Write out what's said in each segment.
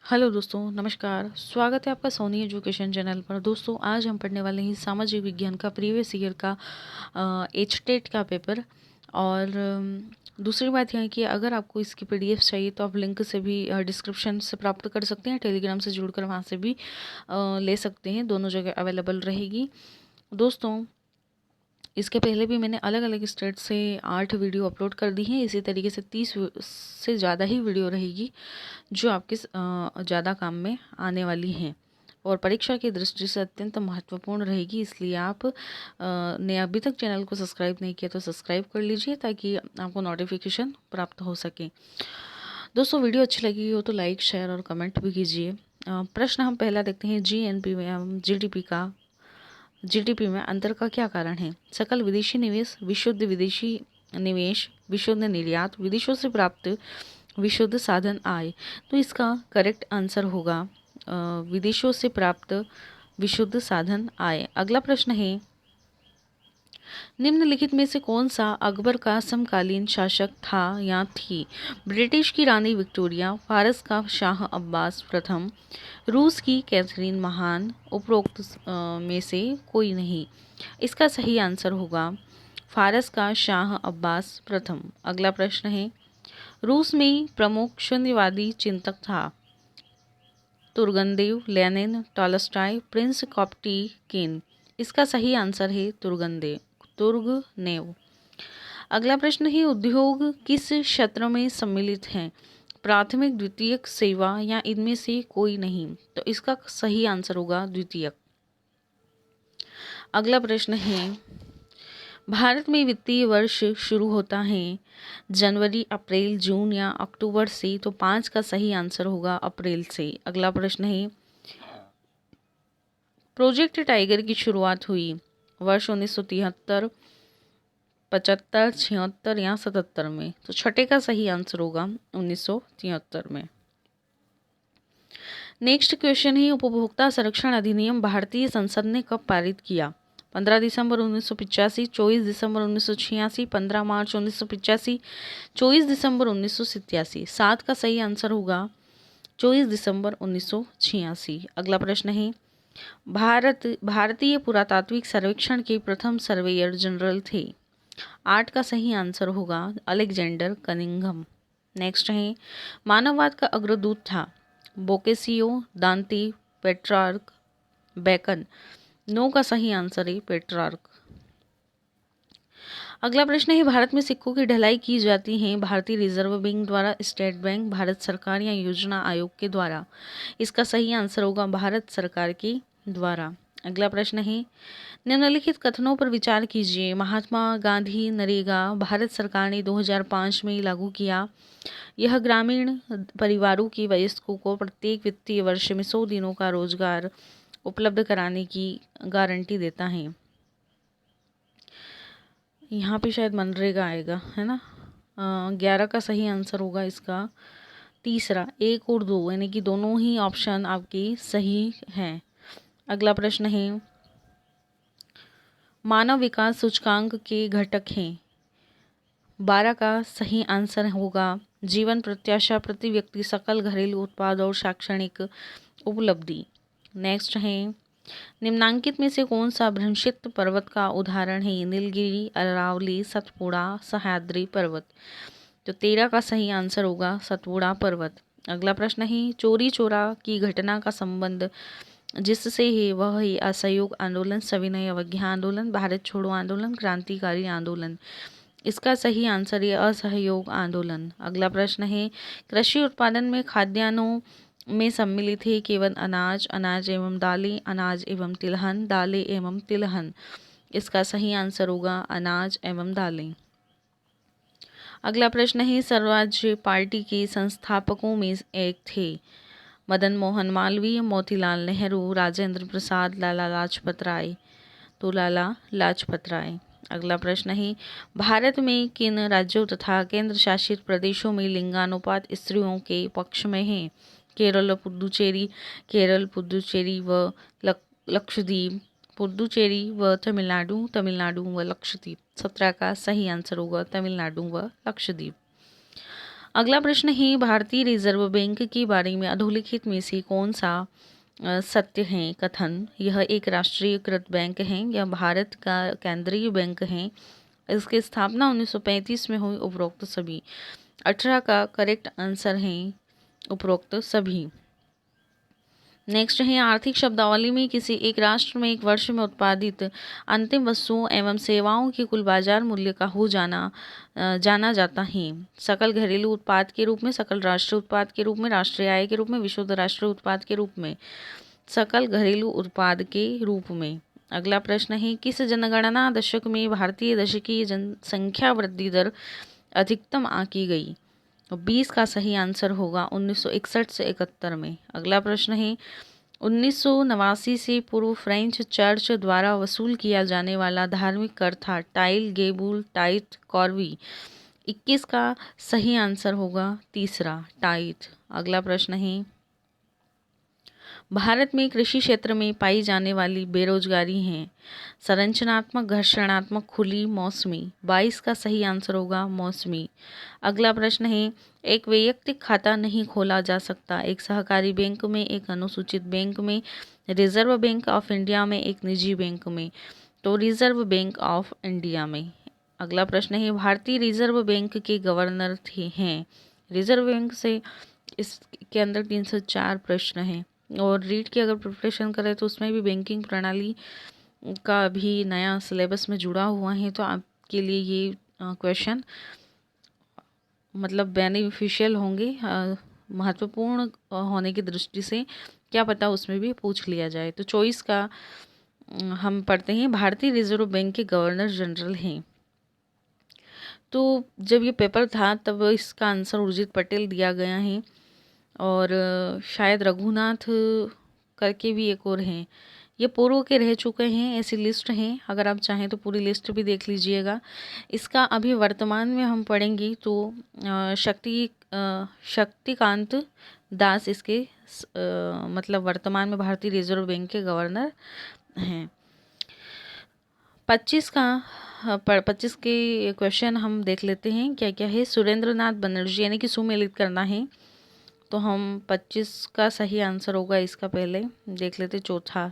Hello दोस्तों, नमस्कार। स्वागत है आपका सोनी एजुकेशन चैनल पर। दोस्तों, आज हम पढ़ने वाले हैं सामाजिक विज्ञान का प्रीवियस ईयर का एचटेट का पेपर। और दूसरी बात यह है कि अगर आपको इसकी पीडीएफ चाहिए तो आप लिंक से भी डिस्क्रिप्शन से प्राप्त कर सकते हैं। टेलीग्राम से जुड़कर वहाँ से भी ले सकते हैं। दोनों जगह अवेलेबल रहेगी। दोस्तों, इसके पहले भी मैंने अलग अलग स्टेट से 8 वीडियो अपलोड कर दी हैं। इसी तरीके से 30 से ज़्यादा ही वीडियो रहेगी जो आपके ज़्यादा काम में आने वाली हैं और परीक्षा की दृष्टि से अत्यंत महत्वपूर्ण रहेगी। इसलिए आप ने अभी तक चैनल को सब्सक्राइब नहीं किया तो सब्सक्राइब कर लीजिए ताकि आपको नोटिफिकेशन प्राप्त हो सके। दोस्तों, वीडियो अच्छी लगी हो तो लाइक, शेयर और कमेंट भी कीजिए। प्रश्न हम पहला देखते हैं। जीएनपी में जीडीपी में अंतर का क्या कारण है? सकल विदेशी निवेश, विशुद्ध विदेशी निवेश, विशुद्ध निर्यात, विदेशों से प्राप्त विशुद्ध साधन आय। तो इसका करेक्ट आंसर होगा विदेशों से प्राप्त विशुद्ध साधन आय। अगला प्रश्न है, निम्नलिखित में से कौन सा अकबर का समकालीन शासक था या थी? ब्रिटिश की रानी विक्टोरिया, फारस का शाह अब्बास प्रथम, रूस की कैथरीन महान, उपरोक्त में से कोई नहीं। इसका सही आंसर होगा फारस का शाह अब्बास प्रथम। अगला प्रश्न है, रूस में प्रमुख शून्यवादी चिंतक था? तुर्गनदेव, लेनिन, टॉलस्टॉय, प्रिंस कॉप्टिकिन। इसका सही आंसर है तुर्गनेव। अगला प्रश्न है, उद्योग किस क्षेत्र में सम्मिलित हैं? प्राथमिक, द्वितीयक, सेवा या इनमें से कोई नहीं। तो इसका सही आंसर होगा द्वितीयक। अगला प्रश्न है, भारत में वित्तीय वर्ष शुरू होता है जनवरी, अप्रैल, जून या अक्टूबर से? तो 5 का सही आंसर होगा अप्रैल से। अगला प्रश्न है, प्रोजेक्ट टाइगर की शुरुआत हुई वर्ष 1973, 75, 76 या 77 में? तो छठे का सही आंसर होगा 1973 में। नेक्स्ट क्वेश्चन है, उपभोक्ता संरक्षण अधिनियम भारतीय संसद ने कब पारित किया? 15 दिसंबर 1985, 24 दिसंबर 1986, 15 मार्च 1985, 24 दिसंबर 1987। 7 का सही आंसर होगा 24 दिसंबर 1986। अगला प्रश्न है, भारतीय पुरातात्विक सर्वेक्षण के प्रथम सर्वेयर जनरल थे? 8 का सही आंसर होगा अलेक्जेंडर कनिंघम। नेक्स्ट है, मानववाद का अग्रदूत था? बोकेसियो, दांती, पेट्रार्क, बेकन। 9 का सही आंसर है पेट्रार्क। अगला प्रश्न है, भारत में सिक्कों की ढलाई की जाती है भारतीय रिजर्व बैंक द्वारा, स्टेट बैंक, भारत सरकार या योजना आयोग के द्वारा? इसका सही आंसर होगा भारत सरकार के द्वारा। अगला प्रश्न है, निम्नलिखित कथनों पर विचार कीजिए। महात्मा गांधी नरेगा भारत सरकार ने 2005 में लागू किया। यह ग्रामीण परिवारों के वयस्कों को प्रत्येक वित्तीय वर्ष में 100 दिनों का रोजगार उपलब्ध कराने की गारंटी देता है। यहाँ पे शायद मनरेगा आएगा, है ना। 11 का सही आंसर होगा इसका तीसरा। 1 और 2 यानी कि दोनों ही ऑप्शन आपके सही हैं। अगला प्रश्न है, मानव विकास सूचकांक के घटक हैं? 12 का सही आंसर होगा जीवन प्रत्याशा, प्रति व्यक्ति सकल घरेलू उत्पाद और शैक्षणिक उपलब्धि। नेक्स्ट है, निम्नांकित में से कौन सा भ्रंशित पर्वत का उदाहरण है? नीलगिरी, अरावली, सतपुड़ा, सह्याद्री पर्वत। तो 13 का सही आंसर होगा सतपुड़ा पर्वत। अगला प्रश्न है, चोरी चोरा की घटना का संबंध जिससे है वह है असहयोग आंदोलन, सविनय अवज्ञा आंदोलन, भारत छोड़ो आंदोलन, क्रांतिकारी आंदोलन। इसका सही आंसर है असहयोग आंदोलन। अगला प्रश्न है, कृषि उत्पादन में खाद्यान्नों में सम्मिलित है केवल अनाज, अनाज एवं दालें, अनाज एवं तिलहन, दालें एवं तिलहन। इसका सही आंसर होगा अनाज एवं दालें। अगला प्रश्न है, स्वराज्य पार्टी के संस्थापकों में एक थे? मदन मोहन मालवीय, मोतीलाल नेहरू, राजेंद्र प्रसाद, लाला लाजपत राय। तो लाला लाजपत राय। अगला प्रश्न है, भारत में किन राज्यों तथा केंद्र शासित प्रदेशों में लिंगानुपात स्त्रियों के पक्ष में है? केरल, पुदुचेरी व लक्षद्वीप, पुदुचेरी व तमिलनाडु, तमिलनाडु व लक्षद्वीप। 17 का सही आंसर होगा तमिलनाडु व लक्षद्वीप। अगला प्रश्न है, भारतीय रिजर्व बैंक के बारे में अधोलिखित में से कौन सा सत्य है कथन? यह एक राष्ट्रीयकृत बैंक है, यह भारत का केंद्रीय बैंक है, इसकी स्थापना 1935 में हुई, उपरोक्त सभी। 18 का करेक्ट आंसर है उपरोक्त सभी। नेक्स्ट है, आर्थिक शब्दावली में किसी एक राष्ट्र में एक वर्ष में उत्पादित अंतिम वस्तुओं एवं सेवाओं के कुल बाजार मूल्य का हो जाना जाता है। सकल घरेलू उत्पाद के रूप में, सकल राष्ट्रीय उत्पाद के रूप में, राष्ट्रीय आय के रूप में, विशुद्ध राष्ट्रीय उत्पाद के रूप में, सकल घरेलू उत्पाद के रूप में। अगला प्रश्न है, किस जनगणना दशक में भारतीय दशकीय जनसंख्या वृद्धि दर अधिकतम आंकी गई? 20 का सही आंसर होगा 1961 से 71 में। अगला प्रश्न है, 1989 से पूर्व फ्रेंच चर्च द्वारा वसूल किया जाने वाला धार्मिक कर था टाइल, गेबुल, टाइट, कॉर्वी। 21 का सही आंसर होगा तीसरा, टाइट। अगला प्रश्न है, भारत में कृषि क्षेत्र में पाई जाने वाली बेरोजगारी है संरचनात्मक, घर्षणात्मक, खुली, मौसमी। 22 का सही आंसर होगा मौसमी। अगला प्रश्न है, एक वैयक्तिक खाता नहीं खोला जा सकता, एक सहकारी बैंक में, एक अनुसूचित बैंक में, रिजर्व बैंक ऑफ इंडिया में, एक निजी बैंक में। तो रिजर्व बैंक ऑफ इंडिया में। अगला प्रश्न है, भारतीय रिजर्व बैंक के गवर्नर हैं। रिजर्व बैंक से इसके अंदर 304 प्रश्न हैं, और रीट की अगर प्रिपरेशन करें तो उसमें भी बैंकिंग प्रणाली का भी नया सिलेबस में जुड़ा हुआ है, तो आपके लिए ये क्वेश्चन मतलब बेनिफिशियल होंगे, महत्वपूर्ण होने की दृष्टि से। क्या पता उसमें भी पूछ लिया जाए। तो 24 का हम पढ़ते हैं, भारतीय रिजर्व बैंक के गवर्नर जनरल हैं। तो जब ये पेपर था तब इसका आंसर उर्जित पटेल दिया गया है, और शायद रघुनाथ करके भी एक और हैं। ये पूर्व के रह चुके हैं, ऐसी लिस्ट हैं, अगर आप चाहें तो पूरी लिस्ट भी देख लीजिएगा। इसका अभी वर्तमान में हम पढ़ेंगे तो शक्तिकांत दास इसके मतलब वर्तमान में भारतीय रिजर्व बैंक के गवर्नर हैं। 25 के क्वेश्चन हम देख लेते हैं क्या क्या है। सुरेंद्रनाथ बनर्जी यानी कि सुमेलित करना है, तो हम 25 का सही आंसर होगा इसका। पहले देख लेते चौथा,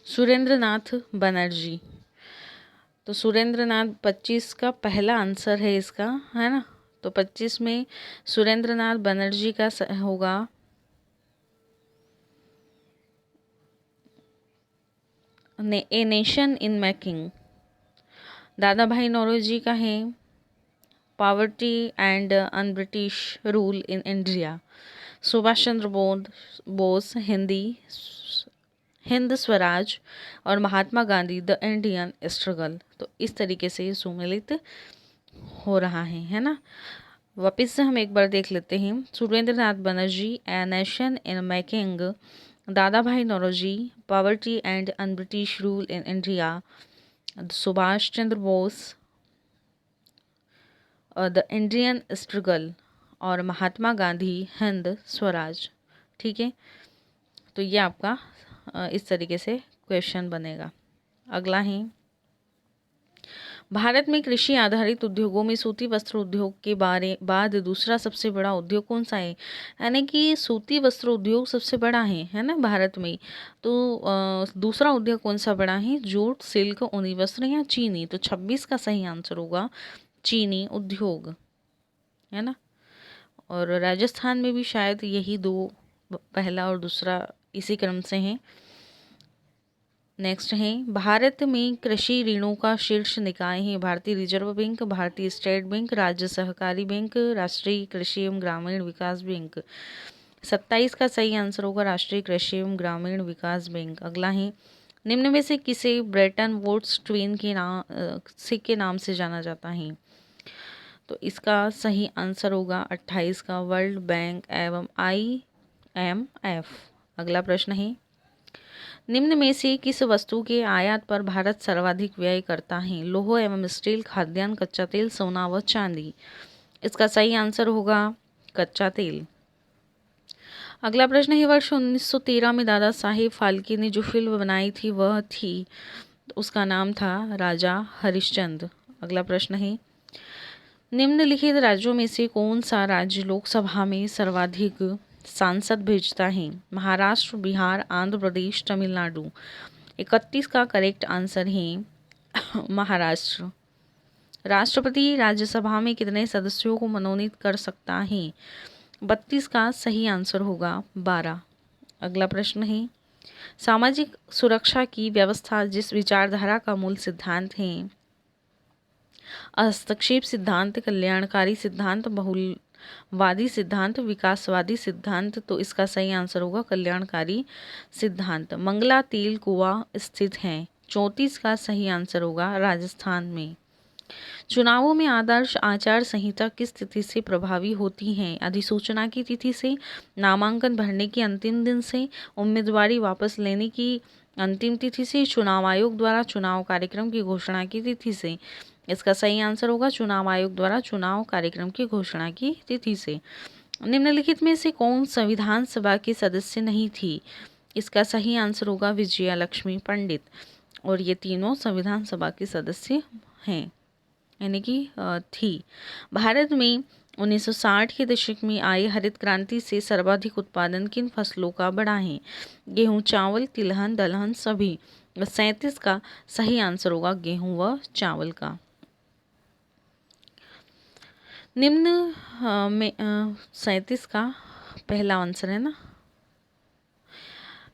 सुरेंद्रनाथ बनर्जी। तो सुरेंद्रनाथ 25 का पहला आंसर है इसका, है ना। तो 25 में सुरेंद्रनाथ बनर्जी का होगा ए nation in making. Dada Bhai Naoroji का है poverty and un British rule in India. Subhash Chandra Bose Hind Swaraj, और Mahatma Gandhi the Indian struggle. तो इस तरीके से ये सुमेलित हो रहा है ना। वापिस से हम एक बार देख लेते हैं। Surendranath Banerjee a nation in making, Dada Bhai Naoroji poverty and un British rule in India, Subhash Chandra Bose the Indian struggle, और महात्मा गांधी हिंद स्वराज। ठीक है, तो ये आपका इस तरीके से क्वेश्चन बनेगा। अगला है, भारत में कृषि आधारित उद्योगों में सूती वस्त्र उद्योग के बाद दूसरा सबसे बड़ा उद्योग कौन सा है? यानी कि सूती वस्त्र उद्योग सबसे बड़ा है ना भारत में। तो दूसरा उद्योग कौन सा बड़ा है? जूट, सिल्क, ऊनी वस्त्र या चीनी। तो 26 का सही आंसर होगा चीनी उद्योग, है ना। और राजस्थान में भी शायद यही दो, पहला और दूसरा इसी क्रम से हैं। नेक्स्ट है, भारत में कृषि ऋणों का शीर्ष निकाय है भारतीय रिजर्व बैंक, भारतीय स्टेट बैंक, राज्य सहकारी बैंक, राष्ट्रीय कृषि एवं ग्रामीण विकास बैंक। 27 का सही आंसर होगा राष्ट्रीय कृषि एवं ग्रामीण विकास बैंक। अगला है, निम्न में से किसे ब्रेटन वुड्स ट्वीन के नाम से जाना जाता है? तो इसका सही आंसर होगा 28 का वर्ल्ड बैंक एवं IMF। अगला प्रश्न है, निम्न में से किस वस्तु के आयात पर भारत सर्वाधिक व्यय करता है? लौह एवं स्टील, खाद्यान्न, कच्चा तेल, सोना व चांदी। इसका सही आंसर होगा कच्चा तेल। अगला प्रश्न है, वर्ष 1913 में दादा साहेब फाल्के ने जो फिल्म बनाई थी वह थी, उसका नाम था राजा हरिश्चंद्र। अगला प्रश्न है, निम्नलिखित राज्यों में से कौन सा राज्य लोकसभा में सर्वाधिक सांसद भेजता है? महाराष्ट्र, बिहार, आंध्र प्रदेश, तमिलनाडु। 31 का करेक्ट आंसर है महाराष्ट्र। राष्ट्रपति राज्यसभा में कितने सदस्यों को मनोनीत कर सकता है? 32 का सही आंसर होगा 12। अगला प्रश्न है, सामाजिक सुरक्षा की व्यवस्था जिस विचारधारा का मूल सिद्धांत है? हस्तक्षेप सिद्धांत, कल्याणकारी सिद्धांत, बहुलवादी सिद्धांत, विकासवादी सिद्धांत। तो इसका सही आंसर होगा कल्याणकारी सिद्धांत। मंगला तेल कुआं स्थित है? 34 का सही आंसर होगा राजस्थान में। चुनावों में आदर्श आचार संहिता किस तिथि से प्रभावी होती है? अधिसूचना की तिथि से, नामांकन भरने के अंतिम दिन से, उम्मीदवारी वापस लेने की अंतिम तिथि से, चुनाव आयोग द्वारा चुनाव कार्यक्रम की घोषणा की तिथि से। इसका सही आंसर होगा चुनाव आयोग द्वारा चुनाव कार्यक्रम की घोषणा की तिथि से। निम्नलिखित में से कौन संविधान सभा की सदस्य नहीं थी? इसका सही आंसर होगा विजया लक्ष्मी पंडित। और ये तीनों संविधान सभा के सदस्य हैं, यानी कि थी। भारत में 1960 के दशक में आई हरित क्रांति से सर्वाधिक उत्पादन किन फसलों का बढ़ा है? गेहूं, चावल, तिलहन, दलहन, सभी। 37 का सही आंसर होगा गेहूं व चावल का। निम्न में 37 का पहला आंसर है ना।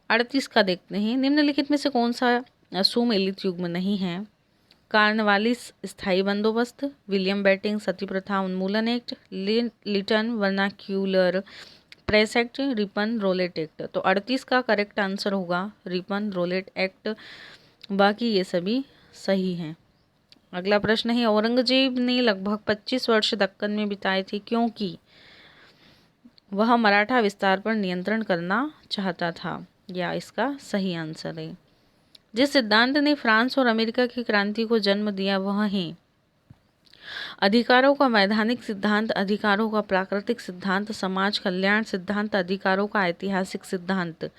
38 का देखते हैं, निम्नलिखित में से कौन सा सुमेलित युग्म नहीं है? कार्नवालिस स्थायी बंदोबस्त, विलियम बेटिंग सती प्रथा उन्मूलन act, Lytton vernacular press act, Ripon Rowlatt act. तो 38 का करेक्ट आंसर होगा रिपन रोलेट एक्ट। बाकी ये सभी सही हैं। अगला प्रश्न है, औरंगजेब ने लगभग 25 वर्ष दक्कन में बिताए थे क्योंकि वह मराठा विस्तार पर नियंत्रण करना चाहता था। या इसका सही आंसर है। जिस सिद्धांत ने फ्रांस और अमेरिका की क्रांति को जन्म दिया वह है अधिकारों का वैधानिक सिद्धांत, अधिकारों का प्राकृतिक सिद्धांत, समाज कल्याण सिद्धांत, अधिकारों का ऐतिहासिक सिद्धांत,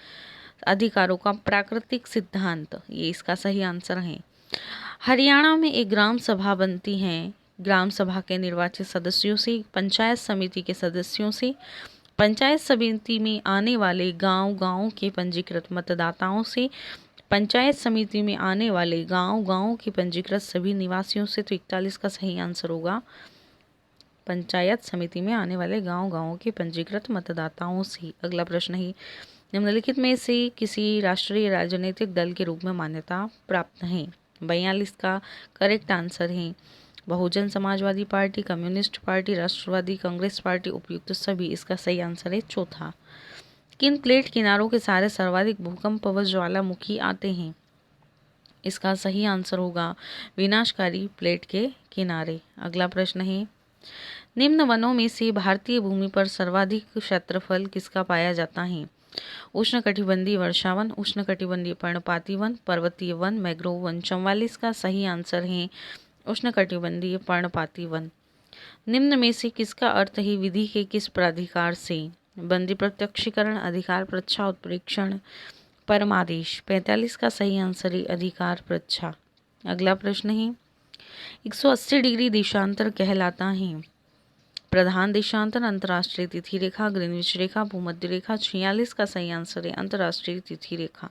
अधिकारों का प्राकृतिक सिद्धांत। ये इसका सही आंसर है। हरियाणा में एक ग्राम सभा बनती है ग्राम सभा के निर्वाचित सदस्यों से, पंचायत समिति के सदस्यों से, पंचायत समिति में आने वाले गांव के पंजीकृत मतदाताओं से, पंचायत समिति में आने वाले गांव के पंजीकृत सभी निवासियों से। तो 41 का सही आंसर होगा पंचायत समिति में आने वाले गांव के पंजीकृत मतदाताओं से। अगला प्रश्न है, निम्नलिखित में से किसी राष्ट्रीय राजनीतिक दल के रूप में मान्यता प्राप्त है? 42 का करेक्ट आंसर है Bahujan Samajwadi party, communist party, राष्ट्रवादी कांग्रेस पार्टी, उपयुक्त सभी। इसका सही आंसर है चौथा। किन प्लेट किनारों के सारे सर्वाधिक भूकंप व ज्वालामुखी आते हैं? इसका सही आंसर होगा विनाशकारी प्लेट के किनारे। अगला प्रश्न है, निम्न वनों में से भारतीय भूमि पर सर्वाधिक क्षेत्रफल किसका पाया जाता है? उष्णकटिबंधीय वर्षावन, उष्णकटिबंधीय पर्णपाती वन, पर्वतीय वन, मैंग्रोव वन। 44 का सही आंसर है उष्णकटिबंधीय पर्णपाती वन। निम्न में से किसका अर्थ है विधि के किस प्राधिकार से? बंदी प्रत्यक्षीकरण, अधिकार प्रच्छा, उत्प्रेक्षण, परमादेश। 45 का सही आंसर है अधिकार प्रच्छा। अगला प्रश्न है, 180 डिग्री देशांतर कहलाता है? प्रधान देशांतर, अंतर्राष्ट्रीय तिथि रेखा, ग्रीनविच रेखा, भूमध्य रेखा। 46 का सही आंसर है अंतर्राष्ट्रीय तिथि रेखा।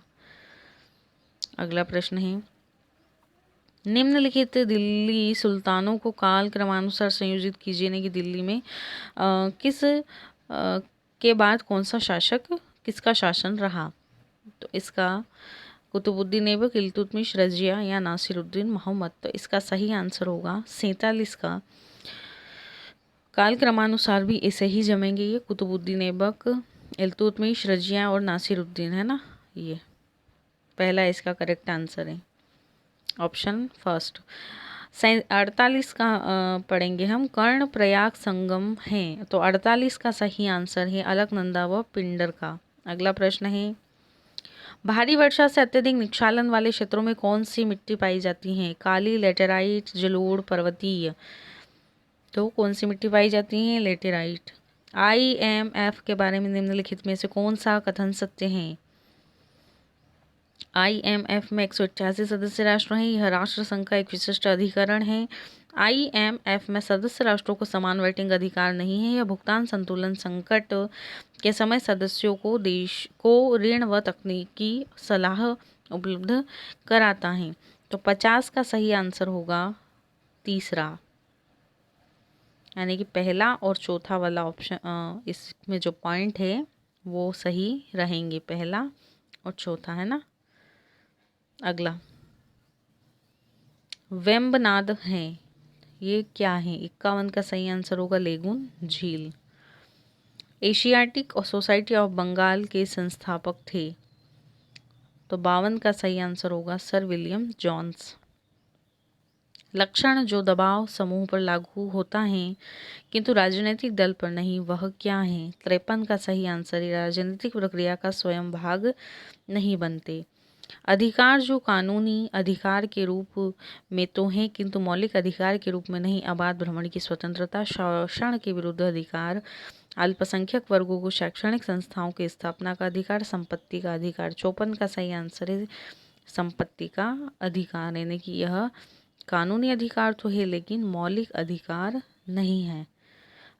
अगला प्रश्न है, निम्नलिखित दिल्ली सुल्तानों को काल क्रमानुसार संयोजित कीजिए कि दिल्ली में किस के बाद कौन सा शासक किसका शासन रहा? तो इसका कुतुबुद्दीन ऐबक, इल्तुतमिश, रजिया या नासिरुद्दीन मोहम्मद। तो इसका सही आंसर होगा 47 का। काल क्रमानुसार भी ऐसे ही जमेंगे ये कुतुबुद्दीन ऐबक, इल्तुतमिश, रजिया और नासिरुद्दीन, है ना। ये पहला इसका करेक्ट आंसर है ऑप्शन फर्स्ट। 48 का पढ़ेंगे हम, कर्ण प्रयाग संगम है। तो 48 का सही आंसर है अलकनंदा व पिंडर का। अगला प्रश्न है, भारी वर्षा से अत्यधिक निक्षालन वाले क्षेत्रों में कौन सी मिट्टी पाई जाती है? काली, लेटेराइट, जलोढ़, पर्वतीय। तो कौन सी मिट्टी पाई जाती है? लेटेराइट। IMF के बारे में निम्नलिखित में से कौन सा कथन सत्य है? IMF में 188 सदस्य राष्ट्र हैं। यह राष्ट्र संघ का एक विशिष्ट अधिकरण है। IMF में सदस्य राष्ट्रों को समान वोटिंग अधिकार नहीं है। यह भुगतान संतुलन संकट के समय सदस्यों को देश को ऋण व तकनीकी सलाह उपलब्ध कराता है। तो 50 का सही आंसर होगा तीसरा, यानी कि पहला और चौथा वाला ऑप्शन, इसमें जो पॉइंट है वो सही रहेंगे, पहला और चौथा, है ना। अगला वेम्बनाद है, ये क्या है? 51 का सही आंसर होगा लेगुन झील। एशियाटिक और सोसाइटी ऑफ बंगाल के संस्थापक थे। तो 52 का सही आंसर होगा सर विलियम जॉन्स। लक्षण जो दबाव समूह पर लागू होता है किंतु राजनीतिक दल पर नहीं, वह क्या है? 53 का सही आंसर है राजनीतिक प्रक्रिया का स्वयं भाग नहीं बनते। अधिकार जो कानूनी अधिकार के रूप में तो हैं किंतु मौलिक अधिकार के रूप में नहीं, आबाद भ्रमण की स्वतंत्रता, शोषण के विरुद्ध अधिकार, अल्पसंख्यक वर्गों को शैक्षणिक संस्थाओं की स्थापना का अधिकार, संपत्ति का अधिकार। 54 का सही आंसर है संपत्ति का अधिकार, यानी कि यह कानूनी अधिकार तो है लेकिन मौलिक अधिकार नहीं है।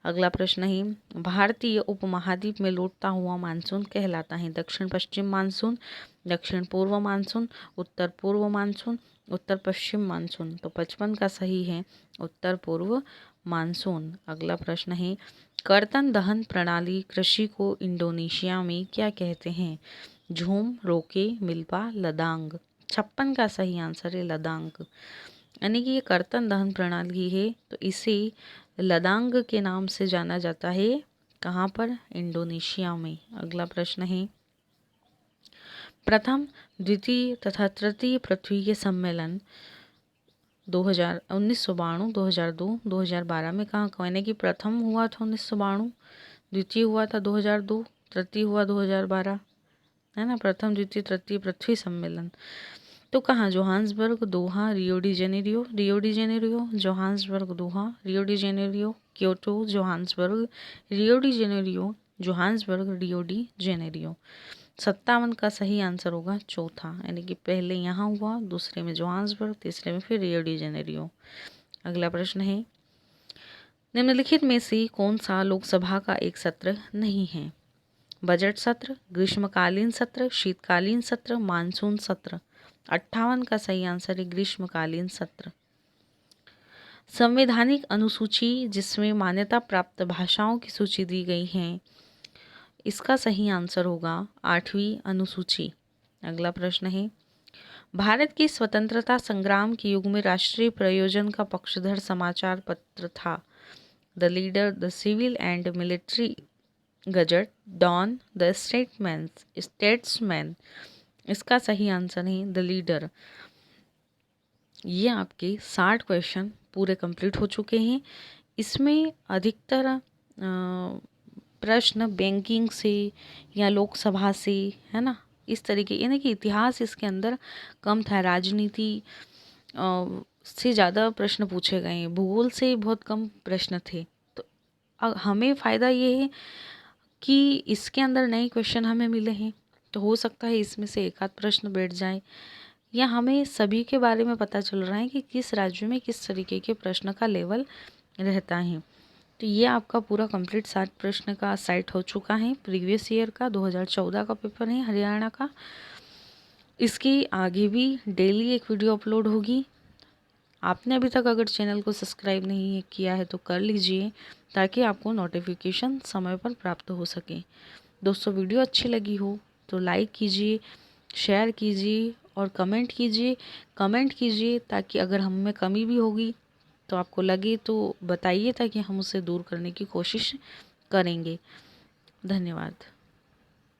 अगला प्रश्न है, भारतीय उपमहाद्वीप में लौटता हुआ मानसून कहलाता है? दक्षिण पश्चिम मानसून, दक्षिण पूर्व मानसून, उत्तर पूर्व मानसून, उत्तर पश्चिम मानसून। तो 55 का सही है उत्तर पूर्व मानसून। अगला प्रश्न है, कर्तन दहन प्रणाली कृषि को इंडोनेशिया में क्या कहते हैं? झूम, रोके, मिल्पा, लदांग। 56 का सही आंसर है लदांग, यानी कि ये कर्तन दहन प्रणाली है तो इसे लदांग के नाम से जाना जाता है। कहाँ पर? इंडोनेशिया में। अगला प्रश्न है, प्रथम, द्वितीय तथा तृतीय पृथ्वी के सम्मेलन 1992, 2002, 2012 में कहाँ, यानी कि प्रथम हुआ था 1992, द्वितीय हुआ था 2002, तृतीय हुआ 2012, है ना। प्रथम, द्वितीय, तृतीय पृथ्वी सम्मेलन तो कहाँ? Johannesburg, Doha, Rio de Janeiro, Rio de Janeiro, Johannesburg, Doha, Rio de Janeiro, Kyoto, Johannesburg, Rio de Janeiro, Johannesburg, Rio de Janeiro. 57 का सही आंसर होगा चौथा, यानी कि पहले यहाँ हुआ, दूसरे में जोहान्सबर्ग, तीसरे में फिर रियो डी जेनेरियो। अगला प्रश्न है, निम्नलिखित में से कौन सा लोकसभा का एक सत्र नहीं है? बजट सत्र, ग्रीष्मकालीन सत्र, शीतकालीन सत्र, मानसून सत्र। 58 का सही आंसर है ग्रीष्मकालीन सत्र। संवैधानिक अनुसूची जिसमें मान्यता प्राप्त भाषाओं की सूची दी गई है, इसका सही आंसर होगा 8वीं अनुसूची। अगला प्रश्न है, भारत के स्वतंत्रता संग्राम के युग में राष्ट्रीय प्रयोजन का पक्षधर समाचार पत्र था? The leader, the civil and military gazette, Dawn, the statesman. इसका सही आंसर है द लीडर। ये आपके 60 क्वेश्चन पूरे कंप्लीट हो चुके हैं। इसमें अधिकतर प्रश्न बैंकिंग से या लोकसभा से, है ना, इस तरीके, यानी कि इतिहास इसके अंदर कम था, राजनीति से ज़्यादा प्रश्न पूछे गए हैं, भूगोल से बहुत कम प्रश्न थे। तो हमें फ़ायदा ये है कि इसके अंदर नए क्वेश्चन हमें मिले हैं, तो हो सकता है इसमें से एक आध प्रश्न बैठ जाए, या हमें सभी के बारे में पता चल रहा है कि किस राज्य में किस तरीके के प्रश्न का लेवल रहता है। तो ये आपका पूरा कंप्लीट 60 प्रश्न का सेट हो चुका है। प्रीवियस ईयर का 2014 का पेपर है हरियाणा का। इसकी आगे भी डेली एक वीडियो अपलोड होगी। आपने अभी तक अगर चैनल को सब्सक्राइब नहीं किया है तो कर लीजिए ताकि आपको नोटिफिकेशन समय पर प्राप्त हो सके। दोस्तों, वीडियो अच्छी लगी हो तो लाइक कीजिए, शेयर कीजिए और कमेंट कीजिए ताकि अगर हम में कमी भी होगी तो आपको लगे तो बताइए ताकि हम उसे दूर करने की कोशिश करेंगे। धन्यवाद।